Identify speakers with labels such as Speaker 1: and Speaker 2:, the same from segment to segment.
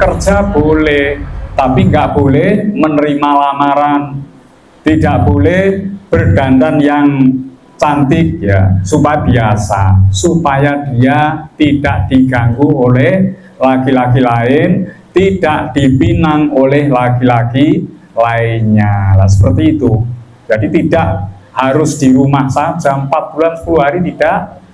Speaker 1: kerja boleh, tapi nggak boleh menerima lamaran, tidak boleh berdandan yang cantik ya, supaya biasa, supaya dia tidak diganggu oleh laki-laki lain, tidak dipinang oleh laki-laki lainnya. Lah seperti itu. Jadi tidak harus di rumah saja 4 bulan 10 hari, tidak,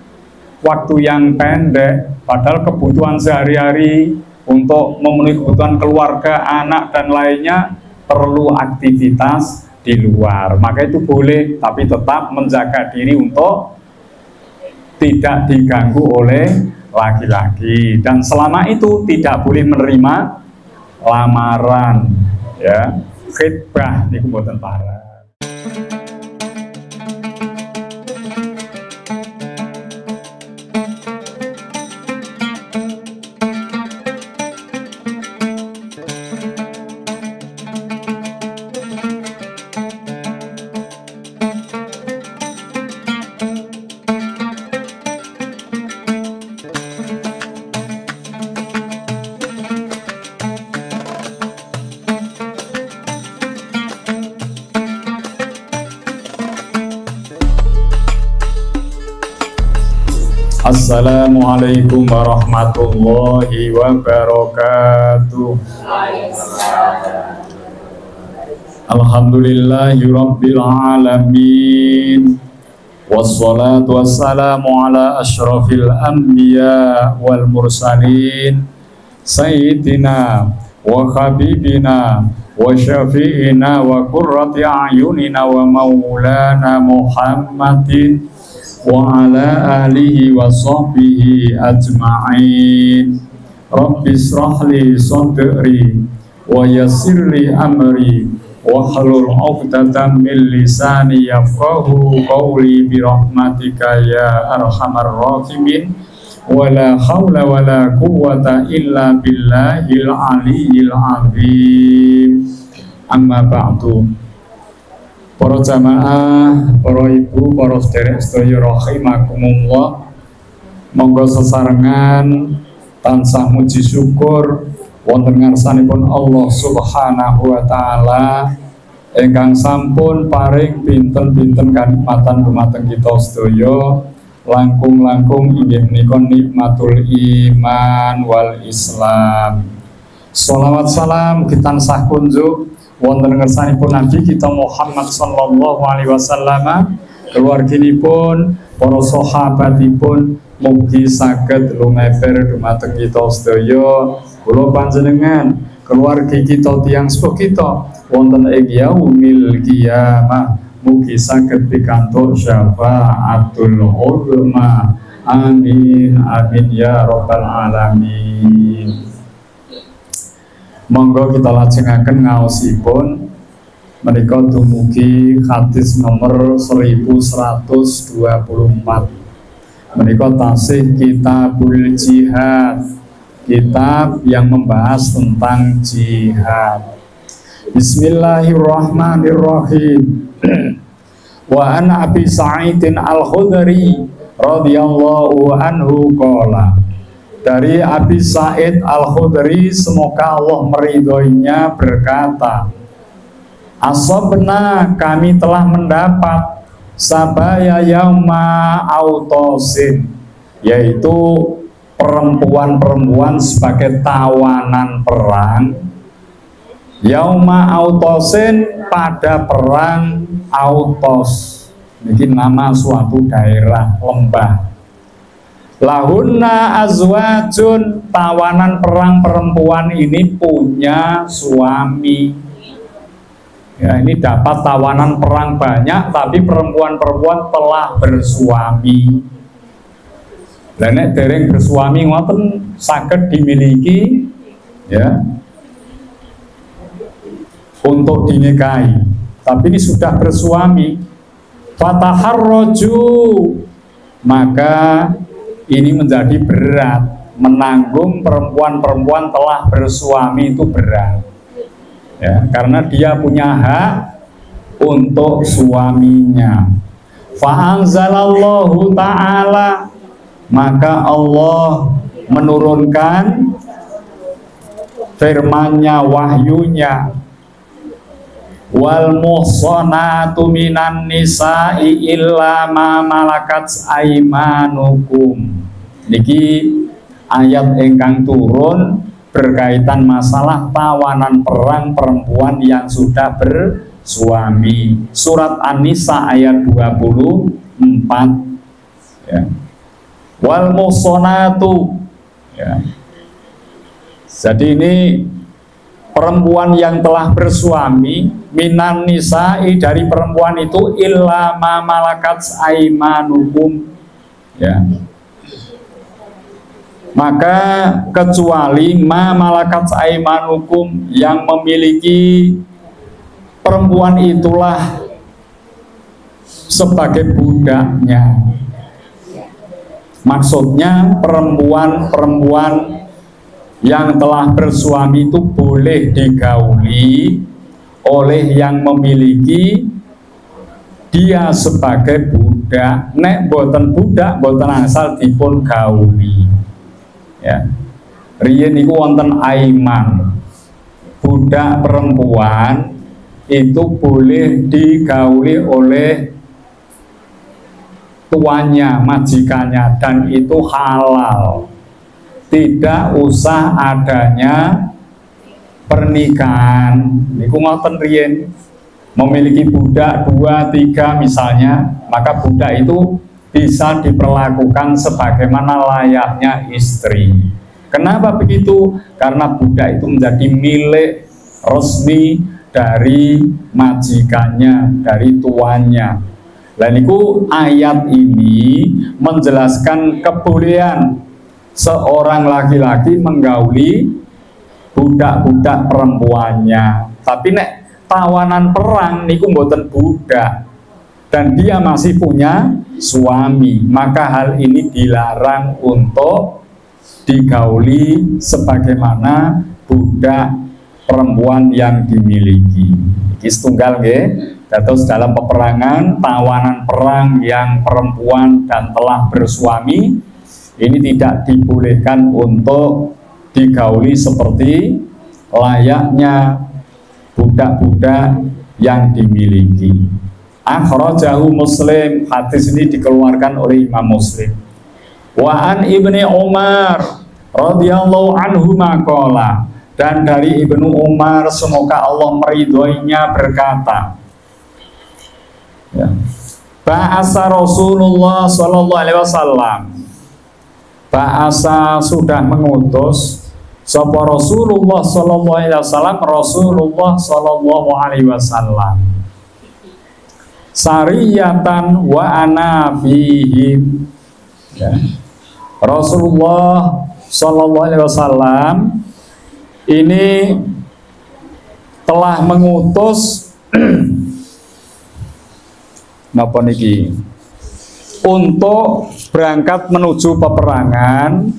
Speaker 1: waktu yang pendek, padahal kebutuhan sehari-hari untuk memenuhi kebutuhan keluarga, anak dan lainnya perlu aktivitas di luar. Maka itu boleh, tapi tetap menjaga diri untuk tidak diganggu oleh laki-laki, dan selama itu tidak boleh menerima lamaran ya, khitbah di kumpulan para. Assalamualaikum warahmatullahi wabarakatuh. Alhamdulillahi rabbil alamin, wassalatu wassalamu ala asyrafil anbiya wal mursalin, sayyidina wa habibina wa syafi'ina wa qurrati a'yunina wa maulana Muhammadin wa ala alihi wa sahbihi ajma'in. Rabbi israh li sadri wa yassir li amri wa hlul 'uqdatam min lisani yafqahu qawli bi rahmatika ya arhamar rahimin. Wa la haula wa la quwwata illa billahil aliyyil azim. Amma ba'du. Para jamaah, para ibu, para sederek sedaya rahimakumullah, monggo sesarengan tansah muji syukur wonten ngarsanipun Allah Subhanahu wa taala ingkang sampun paring pinten-pinten kanikmatan dumateng kita sedaya, langkung-langkung inggih menika nikmatul iman wal Islam. Shalawat salam kita tansah kunjuk wonten ngersanipun Nabi kita Muhammad sallallahu alaihi wasallam, keluarginipun, para sahabatipun, mugi saged lumeber dumateng kita sedaya, kula panjenengan, keluarga kita, tiyang sepuh kita wonten ing yaumil qiyamah, mugi saged pikantuk syafaatul uzma. Amin amin ya rabbal alamin. Monggo kita lajengaken ngaosipun menika dumugi hadis nomor 1124. Menika tasih kitabul jihad, kitab yang membahas tentang jihad. Bismillahirrahmanirrahim. Wa an Abi Sa'idin Al-Khudri radhiyallahu anhu qala, dari Abi Sa'id Al-Khudri, semoga Allah meridhoinya, berkata, asabna, kami telah mendapat sabaya yauma autosin, yaitu perempuan-perempuan sebagai tawanan perang, yauma autosin, pada perang Autos. Ini nama suatu daerah lembah. Lahunna azwajun, tawanan perang perempuan ini punya suami. Ya, ini dapat tawanan perang banyak, tapi perempuan-perempuan telah bersuami. Dan nek dereng bersuami ngoten saged dimiliki ya untuk dinikahi. Tapi ini sudah bersuami. Fataharraju, maka ini menjadi berat, menanggung perempuan-perempuan telah bersuami itu berat ya, karena dia punya hak untuk suaminya. Fa'anzalallahu ta'ala, maka Allah menurunkan firman-Nya, wahyunya. Wal muhsanatu minan nisa'i illa ma malakat aimanukum. Niki ayat ingkang turun berkaitan masalah tawanan perang perempuan yang sudah bersuami. Surat An-Nisa ayat 24 ya. Wal muhsanatu ya. Jadi ini perempuan yang telah bersuami minan nisa'i, dari perempuan itu, illa ma malakat aimanukum ya. Maka kecuali ma malakat aimanukum, yang memiliki perempuan itulah sebagai budaknya. Maksudnya perempuan-perempuan yang telah bersuami itu boleh digauli oleh yang memiliki dia sebagai budak. Nek boten budak, boten asal dipun gauli ya. Riyen niku wonten aiman, budak perempuan itu boleh digauli oleh tuannya, majikannya, dan itu halal. Tidak usah adanya pernikahan. Niku ngoten riyen, memiliki budak 2, 3 misalnya, maka budak itu bisa diperlakukan sebagaimana layaknya istri. Kenapa begitu? Karena budak itu menjadi milik resmi dari majikannya, dari tuannya. Lah niku ayat ini menjelaskan kebolehan seorang laki-laki menggauli budak-budak perempuannya. Tapi nek tawanan perang niku mboten budak dan dia masih punya suami, maka hal ini dilarang untuk digauli sebagaimana budak perempuan yang dimiliki. Iki setunggal nggih. Dados dalam peperangan, tawanan perang yang perempuan dan telah bersuami ini tidak dibolehkan untuk digauli seperti layaknya budak-budak yang dimiliki. Akhrajahu Muslim, hadis ini dikeluarkan oleh Imam Muslim. Wa an Ibni Umar radhiyallahu anhu maqala, dan dari Ibnu Umar semoga Allah meridhoinya berkata, ya, Ba'asa Rasulullah sallallahu alaihi wasallam, Ba'asa sudah mengutus sapa Rasulullah sallallahu alaihi wasallam, Rasulullah sallallahu alaihi wasallam, sariyatan wa ana fihim ya. Rasulullah sallallahu alaihi wasallam ini telah mengutus napa niki untuk berangkat menuju peperangan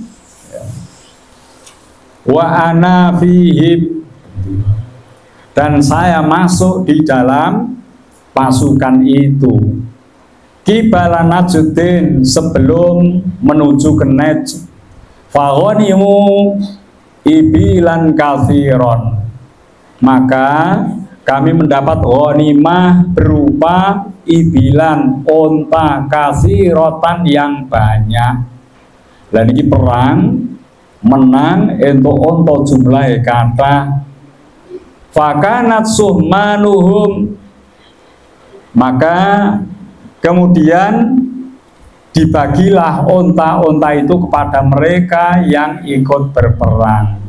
Speaker 1: wa ana fihim, dan saya masuk di dalam pasukan itu, qibala Najdin, sebelum menuju ke Najd, faghanimu ibilan kathiron, maka kami mendapat ghanimah berupa ibilan, onta, kathirotan yang banyak. Dan ini perang menang untuk onta jumlah kata fakanat suhmanuhum, maka kemudian dibagilah onta-onta itu kepada mereka yang ikut berperang.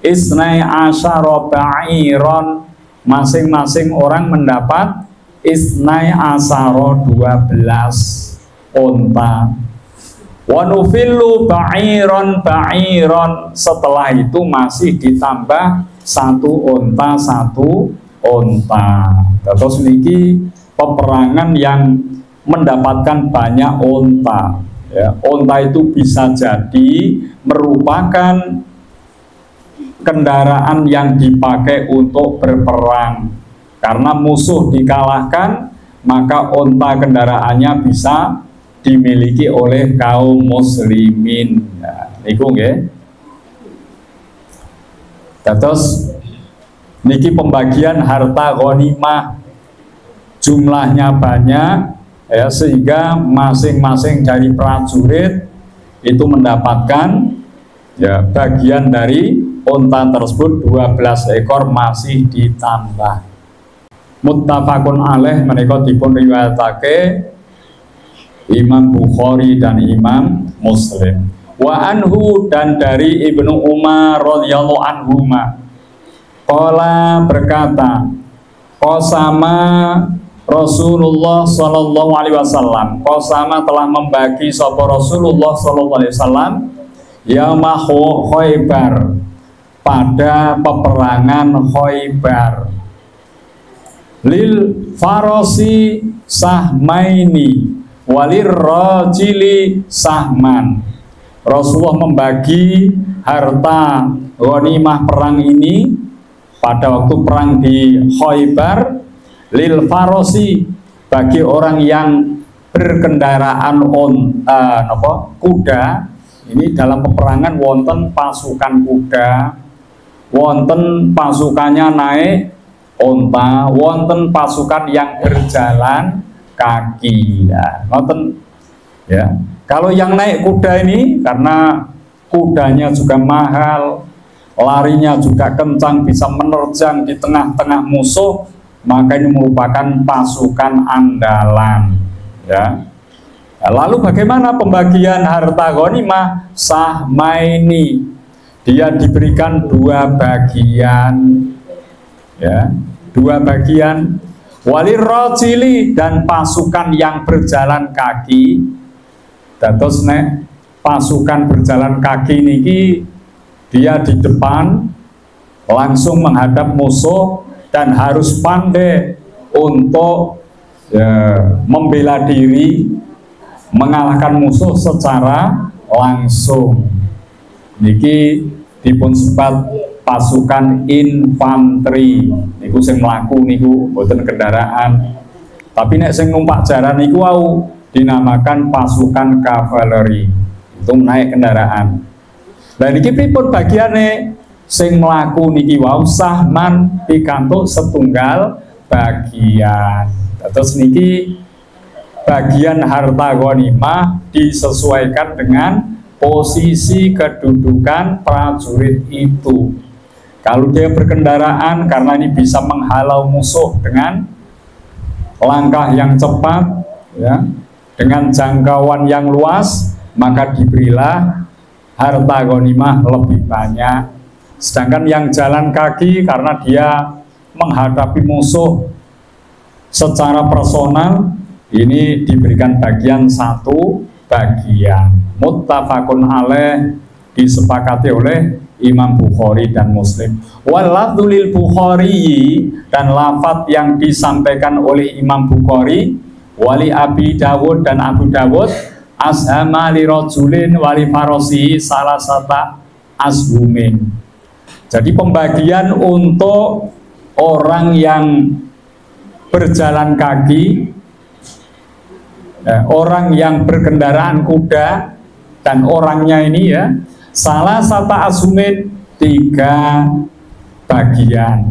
Speaker 1: Isnai asyara ba'iron, masing-masing orang mendapat isnai asyara 12 onta. Wa nufillu ba'iron ba'iron, setelah itu masih ditambah 1 onta 1 onta. Terus niki peperangan yang mendapatkan banyak onta ya. Onta itu bisa jadi merupakan kendaraan yang dipakai untuk berperang. Karena musuh dikalahkan, maka onta kendaraannya bisa dimiliki oleh kaum muslimin. Nah, niku nggih. Terus niki pembagian harta ghanimah jumlahnya banyak ya, sehingga masing-masing dari prajurit itu mendapatkan ya bagian dari unta tersebut 12 ekor masih ditambah. Muttafaqun alaih menika dipun riwayatake Imam Bukhari dan Imam Muslim. Wa anhu, dan dari Ibnu Umar radhiyallahu anhuma, qala berkata, qasama Rasulullah sallallahu alaihi wasallam, qasama telah membagi sapa Rasulullah sallallahu alaihi wasallam yauma Khaibar, pada peperangan Khaibar, lil farosi sahmaini walir rajili sahman. Rasulullah membagi harta ghanimah perang ini pada waktu perang di Khaibar, lil farosi, bagi orang yang berkendaraan kuda. Ini dalam peperangan wonten pasukan kuda, wonten pasukannya naik onta, wonten pasukan yang berjalan kaki ya, wonten ya. Kalau yang naik kuda ini karena kudanya juga mahal, larinya juga kencang, bisa menerjang di tengah-tengah musuh, maka ini merupakan pasukan andalan ya. Lalu bagaimana pembagian harta ghanimah? Sahmaini, dia diberikan 2 bagian ya, 2 bagian. Walir rajili, dan pasukan yang berjalan kaki. Dados nek pasukan berjalan kaki niki dia di depan langsung menghadap musuh dan harus pandai untuk ya, membela diri, mengalahkan musuh secara langsung. Niki dipun sebat pasukan infanteri. Niku sing mlaku niku boten kendaraan. Tapi nek sing numpak jaran niku wau dinamakan pasukan kavaleri. Itu naik kendaraan. Lah niki pripun bagiane sing mlaku niki wau sahman pikantuk setunggal bagian. Terus niki bagian harta ghanimah disesuaikan dengan posisi kedudukan prajurit itu. Kalau dia berkendaraan, karena ini bisa menghalau musuh dengan langkah yang cepat ya, dengan jangkauan yang luas, maka diberilah harta ghanimah lebih banyak. Sedangkan yang jalan kaki, karena dia menghadapi musuh secara personal, ini diberikan bagian 1 bagian. Muttafaqun alaih, disepakati oleh Imam Bukhari dan Muslim. Walafdzu lil Bukhari, dan lafaz yang disampaikan oleh Imam Bukhari, wali Abi Dawud dan Abu Dawud, ashama li rajulin wali farosihi salasata ashumin. Jadi pembagian untuk orang yang berjalan kaki, orang yang berkendaraan kuda, dan orangnya ini ya, salah satu asumit 3 bagian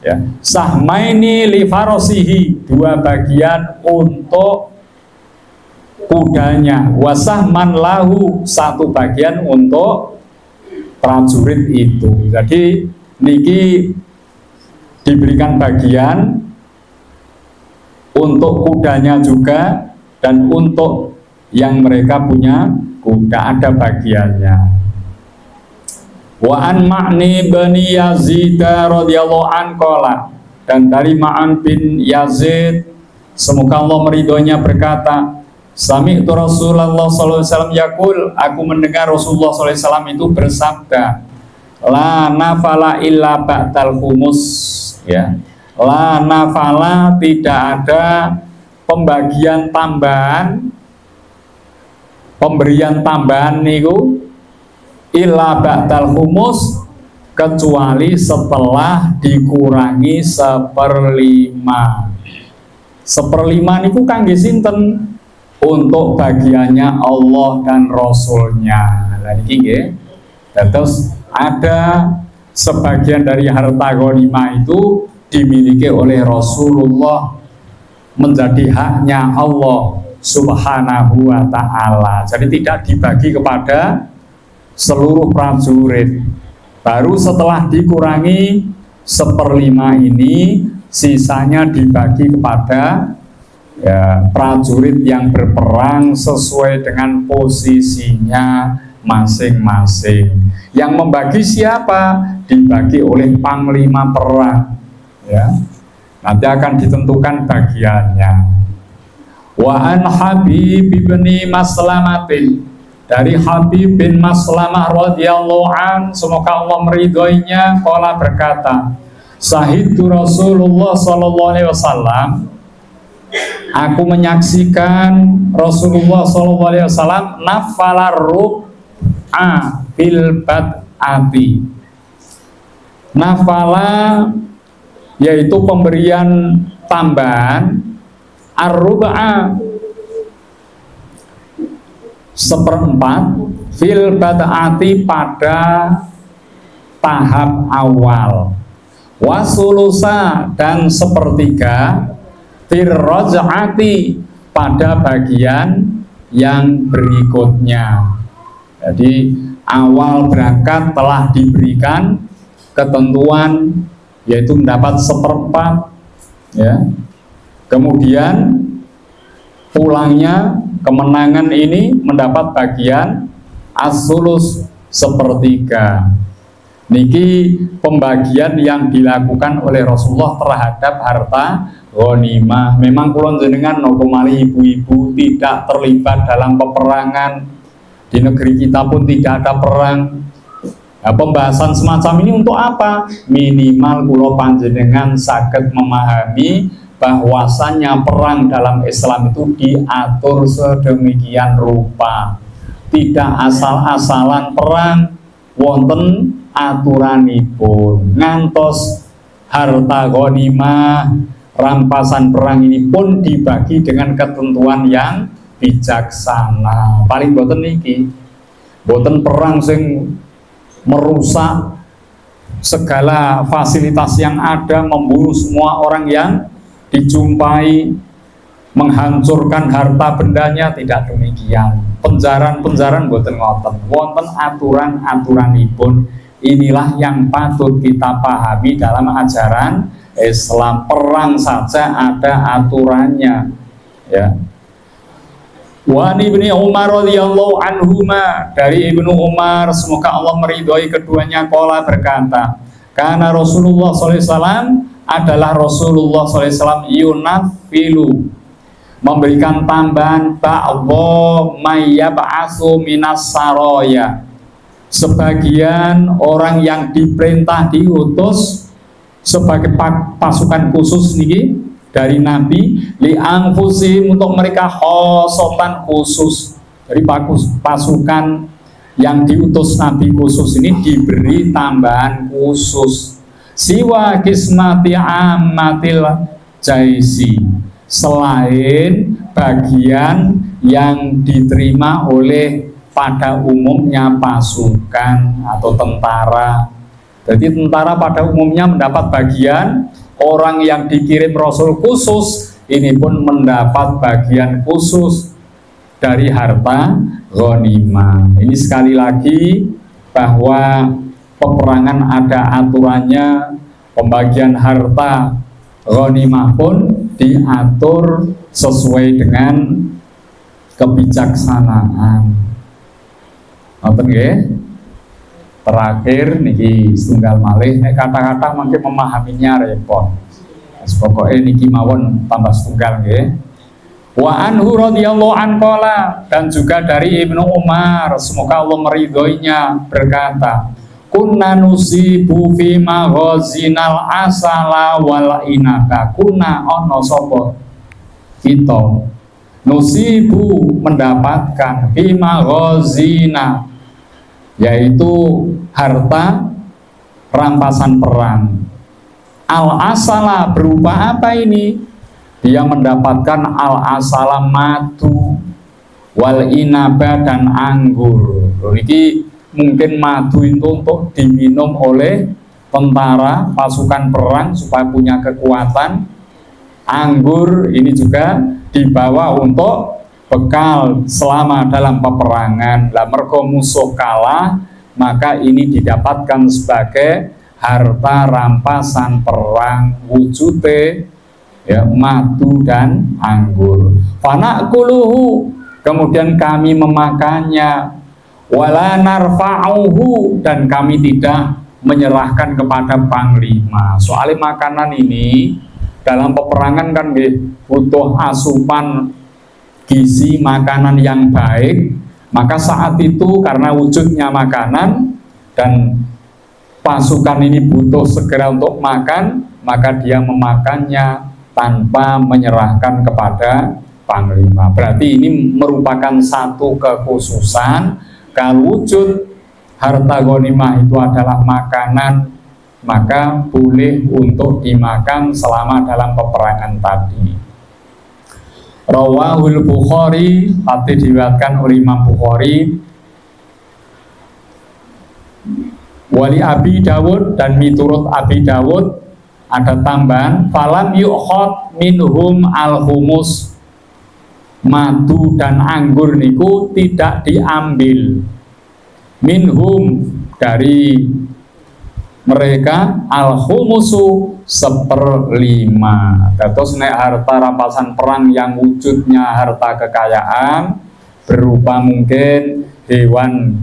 Speaker 1: ya. Sahmaini li farosihi, 2 bagian untuk kudanya, wasahman lahu, 1 bagian untuk prajurit itu. Jadi niki diberikan bagian untuk kudanya juga, dan untuk yang mereka punya kuda ada bagiannya. Wa an Ma'ni bin Yazid radhiyallahu an qala, dan dari Ma'an bin Yazid semoga Allah meridhoinya berkata, sami'tu Rasulullah sallallahu alaihi wasallam yaqul, aku mendengar Rasulullah sallallahu alaihi wasallam itu bersabda, la nafala illa ba'dal khumus ya. La nafala, tidak ada pembagian tambahan, pemberian tambahan niku illa ba'dal khumus, kecuali setelah dikurangi 1/5. 1/5 niku kangge sinten? Untuk bagiannya Allah dan Rasulnya. Nah niki nggih. Terus ada sebagian dari harta ghanimah itu dimiliki oleh Rasulullah, menjadi haknya Allah Subhanahu wa ta'ala. Jadi tidak dibagi kepada seluruh prajurit. Baru setelah dikurangi 1/5 ini, sisanya dibagi kepada prajurit yang berperang sesuai dengan posisinya masing-masing. Yang membagi siapa? Dibagi oleh panglima perang. Ya, nanti akan ditentukan bagiannya. Wa an Habib bin Maslamatin, dari Habib bin Maslamah radhiyallahu an, semoga Allah meridhoinya, qala berkata, Sahidtu Rasulullah sallallahu alaihi wasallam, aku menyaksikan Rasulullah sallallahu alaihi wasallam nafalar rub'a fil bad'ati. Nafala yaitu pemberian tambahan, ar-rub'a 1/4 fil bad'ati pada tahap awal, wasulusa dan 1/3 fil raj'ati pada bagian yang berikutnya. Jadi awal berangkat telah diberikan ketentuan yaitu mendapat 1/4, ya. Kemudian pulangnya kemenangan ini mendapat bagian as-sulus 1/3. Niki pembagian yang dilakukan oleh Rasulullah terhadap harta ghanimah. Memang kulon jenengan nokomali ibu-ibu tidak terlibat dalam peperangan, di negeri kita pun tidak ada perang. Nah, pembahasan semacam ini untuk apa? Minimal kulo panjenengan saged memahami bahwasannya perang dalam Islam itu diatur sedemikian rupa. Tidak asal-asalan perang, wonten aturanipun. Ngantos harta ghanimah rampasan perang ini pun dibagi dengan ketentuan yang bijaksana. Paling boten niki, boten perang sing merusak segala fasilitas yang ada, membunuh semua orang yang dijumpai, menghancurkan harta bendanya, tidak demikian. Penjaran-penjaran boten ngoten, wonten aturan-aturanipun. Inilah yang patut kita pahami dalam ajaran Islam. Perang saja ada aturannya, ya. Wa Ibnu Umar radhiyallahu anhuma, dari Ibnu Umar semoga Allah meridhoi keduanya, qala berkata, karena Rasulullah sallallahu alaihi wasallam adalah Rasulullah sallallahu alaihi wasallam yunafilu, memberikan tambahan ba'dha mayyab'asu minas saraya, sebagian orang yang diperintah diutus sebagai pasukan khusus niki dari Nabi, li anfusihim, untuk mereka khosotan khusus. Jadi pasukan yang diutus Nabi khusus ini diberi tambahan khusus. Siwa kismati ammatil jaisi, selain bagian yang diterima oleh pada umumnya pasukan atau tentara. Jadi tentara pada umumnya mendapat bagian, orang yang dikirim Rasul khusus ini pun mendapat bagian khusus dari harta ghanimah. Ini sekali lagi bahwa peperangan ada aturannya, pembagian harta ghanimah pun diatur sesuai dengan kebijaksanaan. Ngoten nggih? Terakhir niki setunggal malih, nek kata-kata mungkin memahaminya repot. Pokoknya niki mawon tambah setunggal nggih. Wa anhu radhiyallahu an qala, dan juga dari Ibnu Umar semoga Allah meridhoinya berkata, kunna nusibu fi maghazinal asala wal inaka. Kunna ono sapa kita nusibu mendapatkan fi maghazina, yaitu harta rampasan perang. Al-asala berupa apa ini? Dia mendapatkan al-asala madu, wal inaba dan anggur. Ini mungkin madu itu untuk diminum oleh tentara, pasukan perang supaya punya kekuatan. Anggur ini juga dibawa untuk bekal selama dalam peperangan. Lah mergo musuh kalah, maka ini didapatkan sebagai harta rampasan perang, wujute ya madu dan anggur. Fanakuluhu, kemudian kami memakannya, wala narfa'uhu, dan kami tidak menyerahkan kepada panglima. Soalnya makanan ini dalam peperangan kan butuh asupan gizi makanan yang baik, maka saat itu karena wujudnya makanan dan pasukan ini butuh segera untuk makan, maka dia memakannya tanpa menyerahkan kepada panglima. Berarti ini merupakan satu kekhususan. Kalau wujud harta ghanimah itu adalah makanan, maka boleh untuk dimakan selama dalam peperangan tadi. Rawahul Bukhari, hadis diriwayatkan oleh Imam Bukhari. Wali Abi Dawud, dan miturut Abi Dawud ada tambahan, falam yu'khad minhum al-humus, madu dan anggur niku tidak diambil minhum dari mereka, al-humusu 1/5. Terus nek harta rampasan perang yang wujudnya harta kekayaan berupa mungkin hewan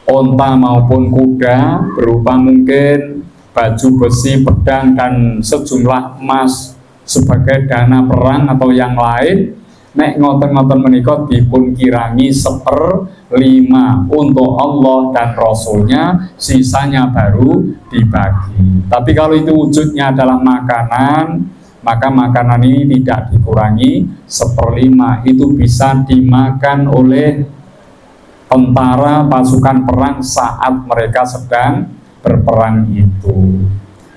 Speaker 1: onta maupun kuda, berupa mungkin baju besi, pedang, dan sejumlah emas sebagai dana perang atau yang lain, nek ngoten-ngoten menika dipun kirangi 1/5 untuk Allah dan Rasulnya, sisanya baru dibagi. Tapi kalau itu wujudnya adalah makanan, maka makanan ini tidak dikurangi 1/5, itu bisa dimakan oleh tentara pasukan perang saat mereka sedang berperang itu.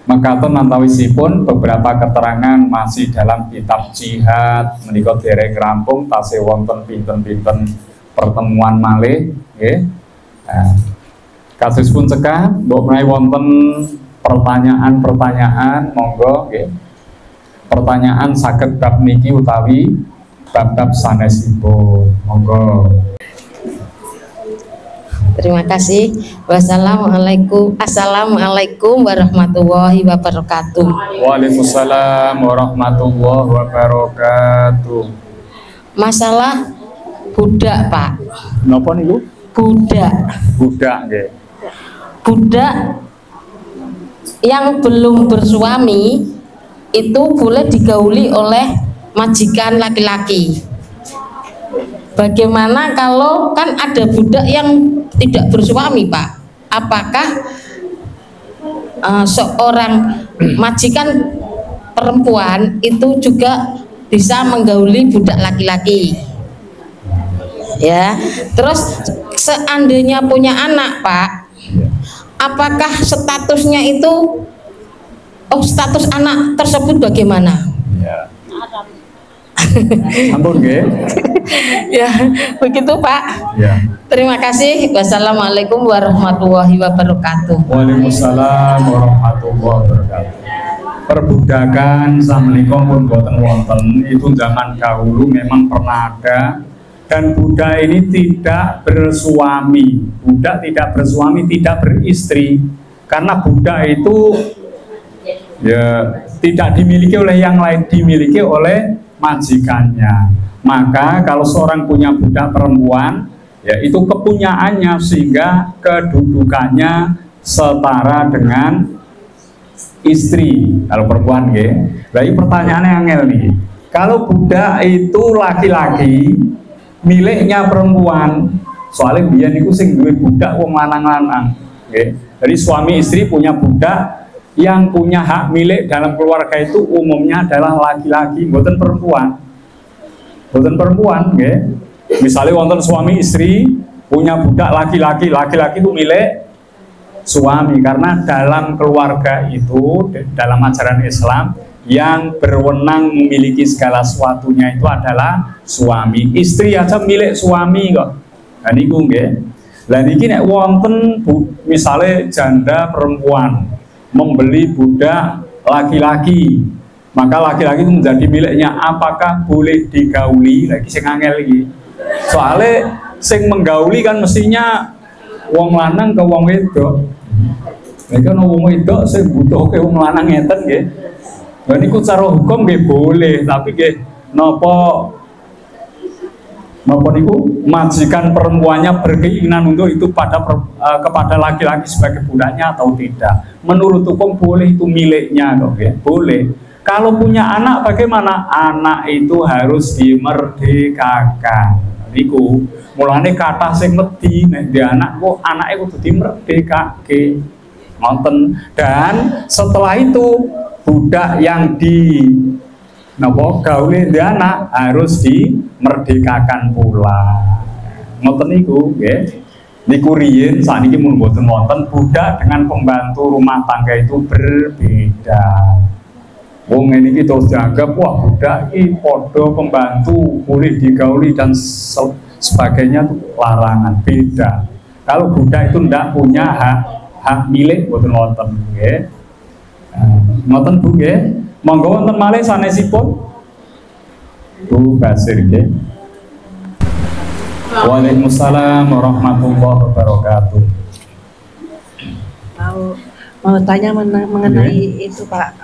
Speaker 1: Maka nantawisipun beberapa keterangan masih dalam kitab jihad menika dereng rampung, tasih wonten pinten-pinten pertemuan malih nggih. Kasus pun cekah mbok menawi wonten pertanyaan-pertanyaan monggo nggih. Pertanyaan saged bab niki utawi bab-bab sanesipun. Monggo.
Speaker 2: Terima kasih. Wassalamualaikum. Assalamualaikum warahmatullahi wabarakatuh.
Speaker 1: Waalaikumsalam warahmatullahi wabarakatuh.
Speaker 2: Masalah budak, Pak.
Speaker 1: Napa niku?
Speaker 2: Budak.
Speaker 1: Budak nggih.
Speaker 2: Budak yang belum bersuami itu boleh digauli oleh majikan laki-laki. Bagaimana kalau kan ada budak yang tidak bersuami, Pak? Apakah seorang majikan perempuan itu juga bisa menggauli budak laki-laki? Ya, terus seandainya punya anak, Pak, apakah statusnya itu, status anak tersebut bagaimana?
Speaker 1: Ya. Ampun nggih.
Speaker 2: Ya, begitu Pak.
Speaker 1: Ya.
Speaker 2: Terima kasih. Wassalamualaikum warahmatullahi wabarakatuh.
Speaker 1: Waalaikumsalam warahmatullahi wabarakatuh. Perbudakan samenika pun boten wonten, itu zaman dahulu memang pernah ada, dan budak ini tidak bersuami. Budak tidak bersuami, tidak beristri, karena budak itu ya tidak dimiliki oleh yang lain, dimiliki oleh majikannya. Maka kalau seorang punya budak perempuan, ya itu kepunyaannya, sehingga kedudukannya setara dengan istri kalau perempuan nggih. Berarti pertanyaannya angel nih. Kalau budak itu laki-laki miliknya perempuan, soalnya biyen niku sing duwe budak wong lanang-lanang nggih. Jadi suami istri punya budak, yang punya hak milik dalam keluarga itu umumnya adalah laki-laki, bukan perempuan. Bukan perempuan, nggih. Misalnya wonten suami istri punya budak laki-laki, laki-laki itu milik suami, karena dalam keluarga itu, dalam ajaran Islam, yang berwenang memiliki segala sesuatunya itu adalah suami. Istri aja milik suami kok. Nah niku nggih. Lah niki nek wonten misale janda perempuan membeli budak laki-laki, maka laki-laki itu menjadi miliknya, apakah boleh digauli? Lagi sing angel iki. Soale sing menggauli kan mestinya wong lanang ke wong wedok. Nek ana wong wedok sing butuhke wong lanang ngeten nggih. Lah niku cara hukum nggih boleh, tapi nggih napa niku majikan perempuannya berkeinginan untuk itu kepada laki-laki sebagai budaknya atau tidak. Menurut hukum boleh, itu miliknya kok ya, boleh. Kalau punya anak bagaimana? Anak itu harus dimerdekakan. Niku mulane kata sing medhi nek di anak kok anake kudu dimerdekake. Nonton. Dan setelah itu budak yang di gaule di anak harus dimerdekakan pula. Ngoten niku nggih. Niku riyin sakniki mun mboten wonten budak dengan pembantu rumah tangga itu berbeda. Wong ngene iki terus dianggap wah budak iki padha pembantu boleh digauli dan sebagainya itu larangan, beda. Kalau budak itu ndak punya hak milik mboten wonten nggih. Ngoten Bu nggih. Monggo wonten malih sanesipun Bu Basir nggih. Waalaikumsalam warahmatullahi wabarakatuh.
Speaker 3: Mau tanya mengenai itu Pak,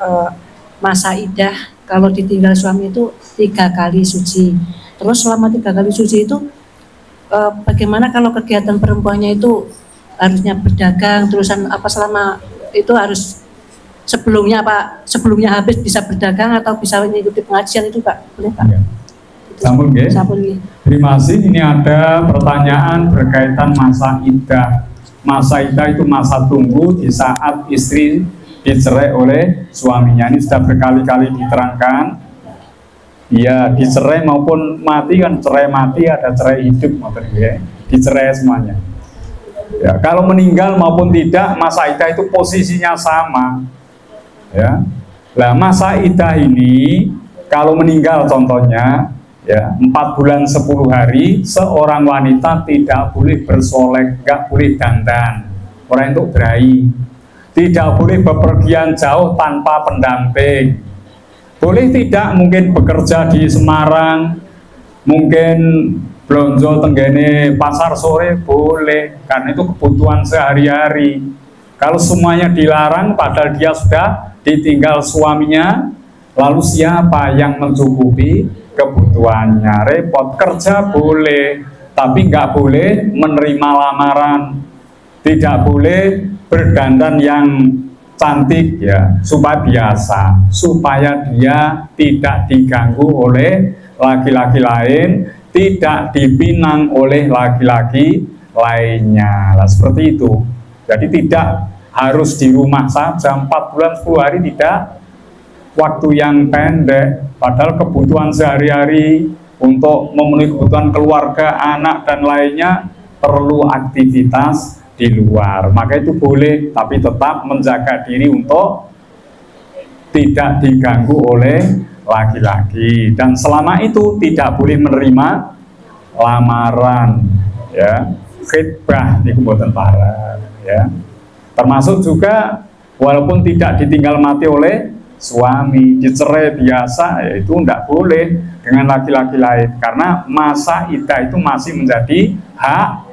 Speaker 3: masa iddah kalau ditinggal suami itu 3 kali suci. Terus selama 3 kali suci itu bagaimana kalau kegiatan perempuannya itu harusnya berdagang terusan apa selama itu harus sebelumnya habis bisa berdagang atau bisa mengikuti pengajian itu Pak, boleh Pak? Ya.
Speaker 1: Sampun nggih. Terima kasih. Ini ada pertanyaan berkaitan masa iddah. Masa iddah itu masa tunggu di saat istri dicerai oleh suaminya. Ini sudah berkali-kali diterangkan. Ya, dicerai maupun mati kan, cerai mati ada cerai hidup maksudnya ya. Dicerai semuanya. Ya, kalau meninggal maupun tidak, masa iddah itu posisinya sama. Ya. Nah, masa iddah ini kalau meninggal contohnya ya 4 bulan 10 hari seorang wanita tidak boleh bersolek, nggak boleh dandan, orang itu berai, tidak boleh bepergian jauh tanpa pendamping, boleh tidak mungkin bekerja di Semarang, mungkin blonjo tenggene pasar sore boleh, karena itu kebutuhan sehari-hari. Kalau semuanya dilarang padahal dia sudah ditinggal suaminya, lalu siapa yang mencukupi kebutuhannya? Repot. Kerja boleh, tapi nggak boleh menerima lamaran, tidak boleh berdandan yang cantik ya, supaya biasa, supaya dia tidak diganggu oleh laki-laki lain, tidak dipinang oleh laki-laki lainnya. Nah, seperti itu. Jadi tidak harus di rumah saja 4 bulan 10 hari, tidak, waktu yang pendek, padahal kebutuhan sehari-hari untuk memenuhi kebutuhan keluarga, anak dan lainnya perlu aktivitas di luar. Maka itu boleh, tapi tetap menjaga diri untuk tidak diganggu oleh laki-laki, dan selama itu tidak boleh menerima lamaran ya, khitbah niku mboten parah ya. Termasuk juga walaupun tidak ditinggal mati oleh suami, dicerai biasa, ya itu tidak boleh dengan laki-laki lain, karena masa iddah itu masih menjadi hak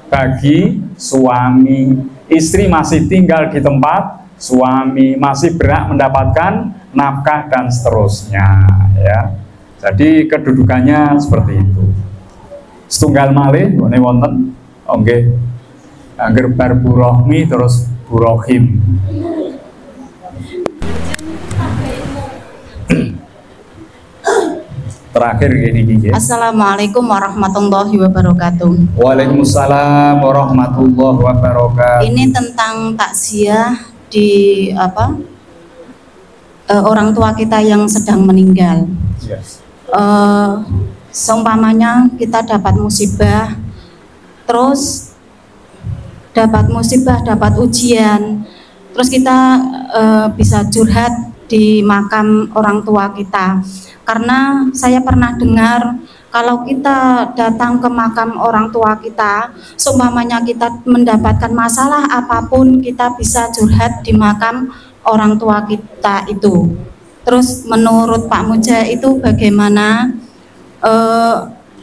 Speaker 1: bagi suami. Istri masih tinggal di tempat suami, masih berhak mendapatkan nafkah dan seterusnya ya. Jadi kedudukannya seperti itu. Setunggal malih ngene wonten nggih, angger bar burohmi terus burohim. Terakhir gini.
Speaker 4: Assalamualaikum warahmatullahi wabarakatuh.
Speaker 1: Waalaikumsalam warahmatullahi wabarakatuh.
Speaker 4: Ini tentang takziah di orang tua kita yang sedang meninggal.
Speaker 1: Yes.
Speaker 4: Seumpamanya kita dapat musibah, terus dapat ujian, terus kita bisa curhat di makam orang tua kita. Karena saya pernah dengar kalau kita datang ke makam orang tua kita, seumpamanya kita mendapatkan masalah apapun, kita bisa curhat di makam orang tua kita itu. Terus menurut Pak Muja itu bagaimana?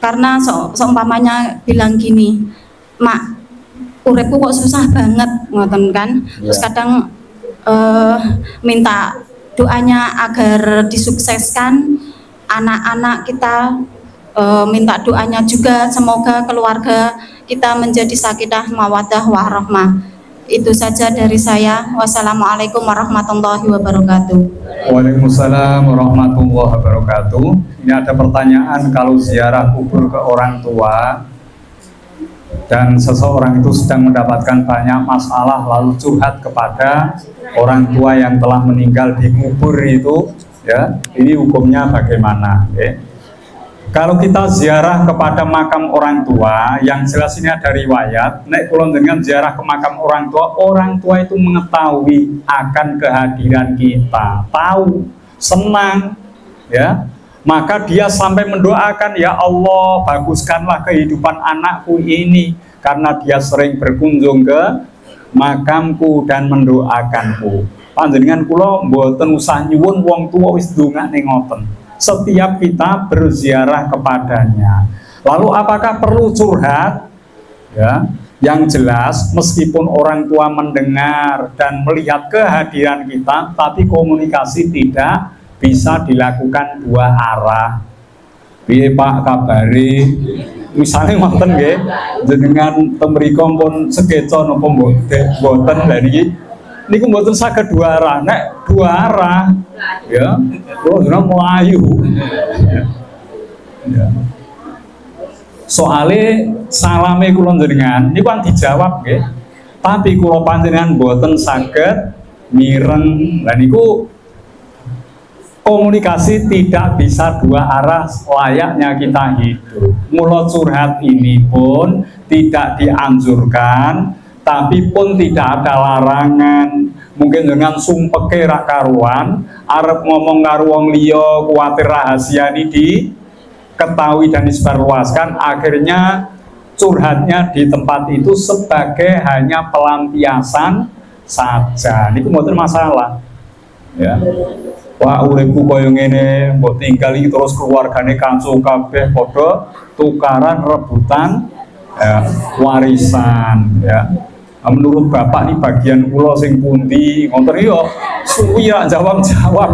Speaker 4: Karena seumpamanya bilang gini, Mak, uripku kok susah banget, ngoten kan? Terus kadang minta doanya agar disukseskan anak-anak kita. Minta doanya juga semoga keluarga kita menjadi sakinah mawaddah warahmah. Itu saja dari saya. Wassalamualaikum warahmatullahi wabarakatuh.
Speaker 1: Waalaikumsalam warahmatullahi wabarakatuh. Ini ada pertanyaan, kalau ziarah kubur ke orang tua dan seseorang itu sedang mendapatkan banyak masalah lalu curhat kepada orang tua yang telah meninggal di kubur itu, ya, ini hukumnya bagaimana? Okay. Kalau kita ziarah kepada makam orang tua, yang jelas ini ada riwayat, nek kula dengan ziarah ke makam orang tua itu mengetahui akan kehadiran kita, tahu, senang, ya. Maka dia sampai mendoakan, ya Allah, baguskanlah kehidupan anakku ini, karena dia sering berkunjung ke makamku dan mendoakanku. Panjenengan kula mboten usah nyuwun wong tuwa wis ndongakne ngoten. Setiap kita berziarah kepadanya. Lalu apakah perlu curhat? Ya, yang jelas meskipun orang tua mendengar dan melihat kehadiran kita, tapi komunikasi tidak bisa dilakukan dua arah. Piye Pak kabari? Misalnya ngoten nggih, jenengan temriko pun sekeca napa mboten lha niki. Niku mboten saged dua arah, nek dua arah ya kula jenengan mlayu. Ya. Soale salame kula jenengan niku kan dijawab nggih. Tapi kula panjenengan mboten saged mireng. Lah niku komunikasi tidak bisa dua arah layaknya kita hidup. Mula curhat ini pun tidak dianjurkan, tapi pun tidak ada larangan. Mungkin dengan sumpeke rak karuan, arep ngomong karo wong liya, kuwatir rahasia ini diketahui dan disebarluaskan, akhirnya curhatnya di tempat itu sebagai hanya pelampiasan saja. Ini mboten masalah. Ya. Wah, uripku koyo ngene, mbok tinggal iki terus keluargane kancu kabeh padha tukaran rebutan warisan, ya. Menurut Bapak nih bagian kula sing pundi ngoten yo suwi ya jawab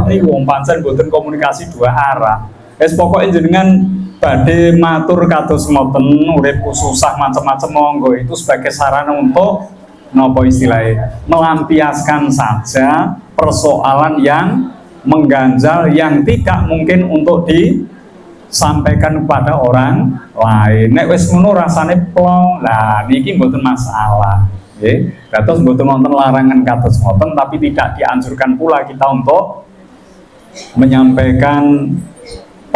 Speaker 1: nih wong pancen mboten komunikasi dua arah. Wis pokoke jenengan badhe matur kados ngoten, uripku susah macam-macam, monggo itu sebagai sarana untuk napa istilahnya melampiaskan saja persoalan yang mengganjal yang tidak mungkin untuk disampaikan kepada orang lain. Nek wis ngono rasane plong, lah niki mboten masalah. Nggih, dados mboten wonten larangan kados ngoten, tapi tidak dianjurkan pula kita untuk menyampaikan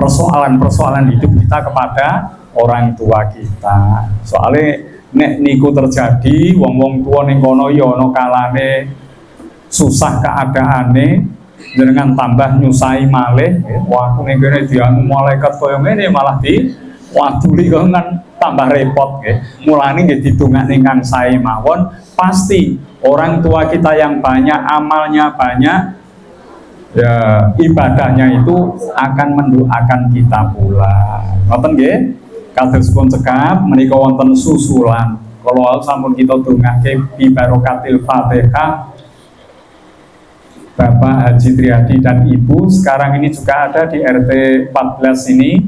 Speaker 1: persoalan-persoalan hidup kita kepada orang tua kita. Soalnya nek niku terjadi, wong-wong tua ning kono ya ana kalane susah keadaane, jenengan tambah nyusai malih, wah aku ning kene dianu malaikat koyo ngene malah waduli kok kan tambah repot nggih. Mulane nggih didongakne kang sae mawon, pasti orang tua kita yang banyak amalnya banyak, ya ibadahnya itu akan mendoakan kita pula. Ngoten nggih. Kadospun cekap menika wonten susulan. Kalau sampun kita dongake bi barokatil Fatihah, Bapak Haji Triadi dan Ibu sekarang ini juga ada di RT 14 ini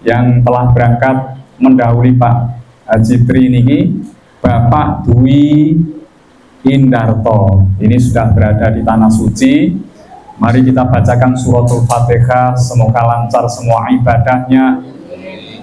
Speaker 1: yang telah berangkat mendahului Pak Haji Tri niki, Bapak Dwi Indarto. Ini sudah berada di tanah suci. Mari kita bacakan suratul Fatihah, semoga lancar semua ibadahnya,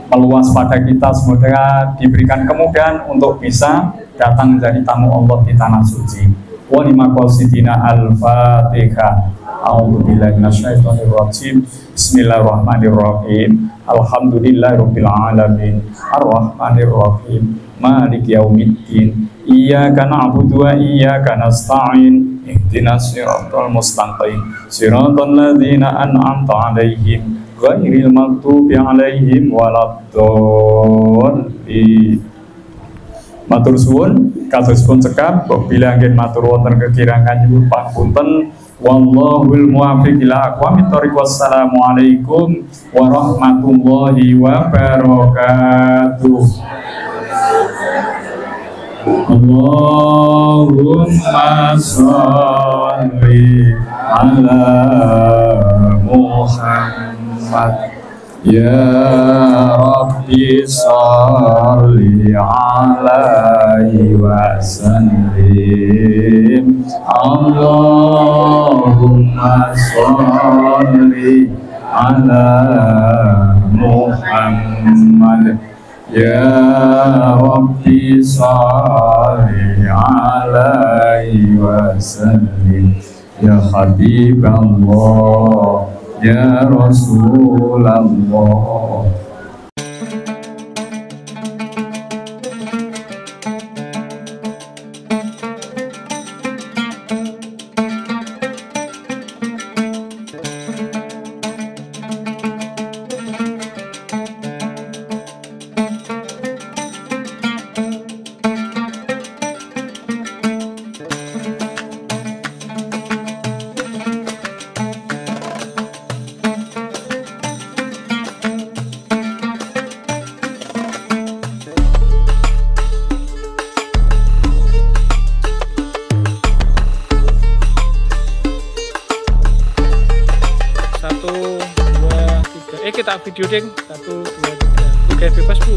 Speaker 1: meluas pada kita, semoga diberikan kemudahan untuk bisa datang menjadi tamu Allah di tanah suci. Wa lima qasidina al-Fatihah. A'udzubillahi minasyaitonirrajim. Bismillahirrahmanirrahim. Alhamdulillahirabbil alamin. Arrahmanirrahim. Maliki yaumiddin. Iyyaka na'budu wa iyyaka nasta'in. Ihdinas siratal mustaqim. Siratal ladzina an'amta 'alaihim ghairil maghdubi alaihim waladdallin. Matur suwun kados pun cekap bila anggen matur wonten kekirangan nyuwun pangapunten. Wallahul muwaffiq ila aqwamit thoriq. Wassalamualaikum warahmatullahi wabarakatuh. Allahumma sholli ala Muhammad. Ya Rabbi sholli alaihi wa sallim. Allahumma sholli ala Muhammad. Ya Rabbi sholli alaihi wa sallim. Ya Habiballah, ya Rasulullah.
Speaker 5: Satu, dua, tiga. Kita video ding. 1, 2, 3. Oke, bebas Bu.